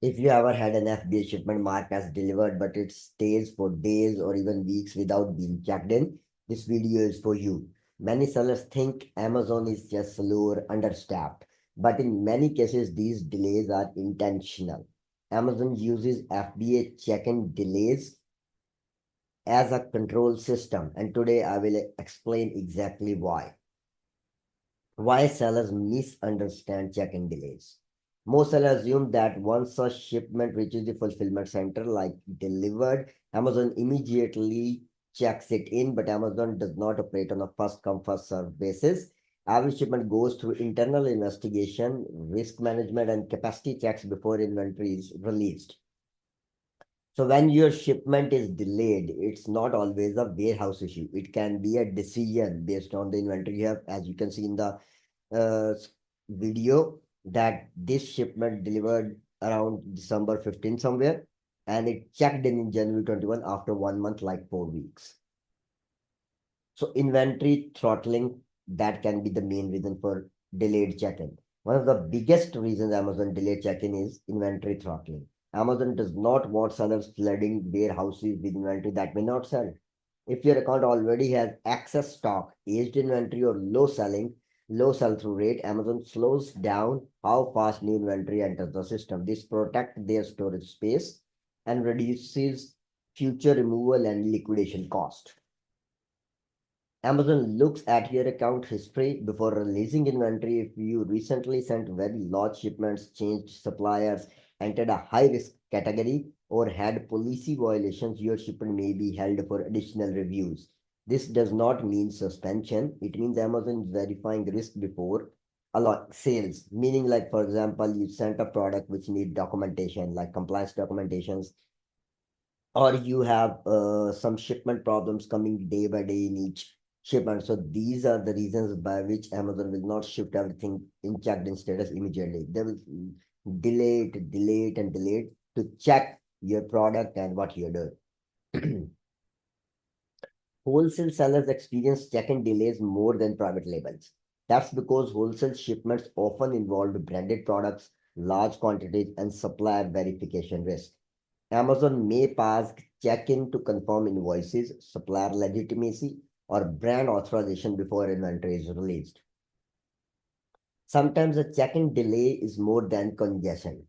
If you ever had an FBA shipment marked as delivered, but it stays for days or even weeks without being checked in, this video is for you. Many sellers think Amazon is just slow or understaffed, but in many cases, these delays are intentional. Amazon uses FBA check-in delays as a control system, and today I will explain exactly why. Why sellers misunderstand check-in delays. Most sellers assume that once a shipment reaches the fulfillment center, like delivered, Amazon immediately checks it in, but Amazon does not operate on a first come, first served basis. Every shipment goes through internal investigation, risk management, and capacity checks before inventory is released. So when your shipment is delayed, it's not always a warehouse issue. It can be a decision based on the inventory you have, as you can see in the uh, video, that this shipment delivered around December 15 somewhere, and it checked in January 21 after 1 month, like 4 weeks. So inventory throttling, that can be the main reason for delayed check-in. One of the biggest reasons Amazon delayed check-in is inventory throttling. Amazon does not want sellers flooding warehouses with inventory that may not sell. If your account already has excess stock, aged inventory, or low sell-through rate, Amazon slows down how fast new inventory enters the system. This protects their storage space and reduces future removal and liquidation cost. Amazon looks at your account history before releasing inventory. If you recently sent very large shipments, changed suppliers, entered a high risk category, or had policy violations, your shipment may be held for additional reviews. This does not mean suspension. It means Amazon is verifying risk before sales. Meaning, like for example, you sent a product which need documentation, like compliance documentations, or you have some shipment problems coming day by day in each shipment. So these are the reasons by which Amazon will not shift everything in checked in status immediately. They will delay it, and delay it to check your product and what you're doing. Wholesale sellers experience check-in delays more than private labels. That's because wholesale shipments often involve branded products, large quantities, and supplier verification risk. Amazon may pass check-in to confirm invoices, supplier legitimacy, or brand authorization before inventory is released. Sometimes a check-in delay is more than congestion.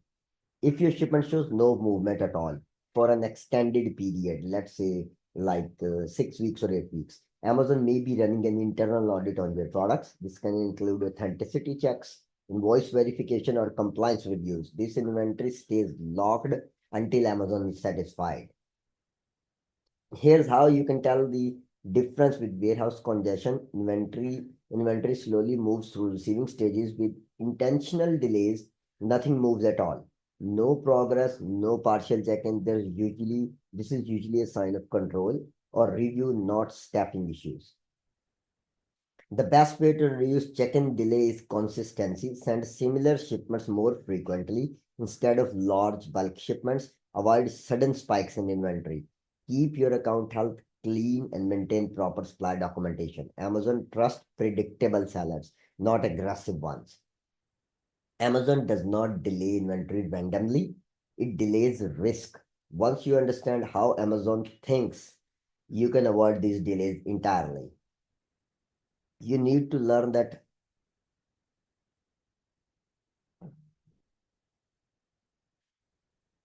If your shipment shows no movement at all for an extended period, let's say like 6 weeks or 8 weeks, Amazon may be running an internal audit on your products. This can include authenticity checks, invoice verification, or compliance reviews. This inventory stays locked until Amazon is satisfied. Here's how you can tell the difference with warehouse congestion. Inventory slowly moves through receiving stages. With intentional delays, nothing moves at all. No progress, no partial check-in. This is usually a sign of control or review, not staffing issues. The best way to reduce check-in delay is consistency. Send similar shipments more frequently instead of large bulk shipments. Avoid sudden spikes in inventory. Keep your account health clean and maintain proper supply documentation. Amazon trusts predictable sellers, not aggressive ones. Amazon does not delay inventory randomly. It delays risk. Once you understand how Amazon thinks, you can avoid these delays entirely. You need to learn that.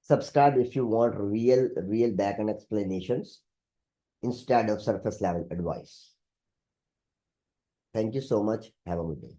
Subscribe if you want real backend explanations instead of surface level advice. Thank you so much. Have a good day.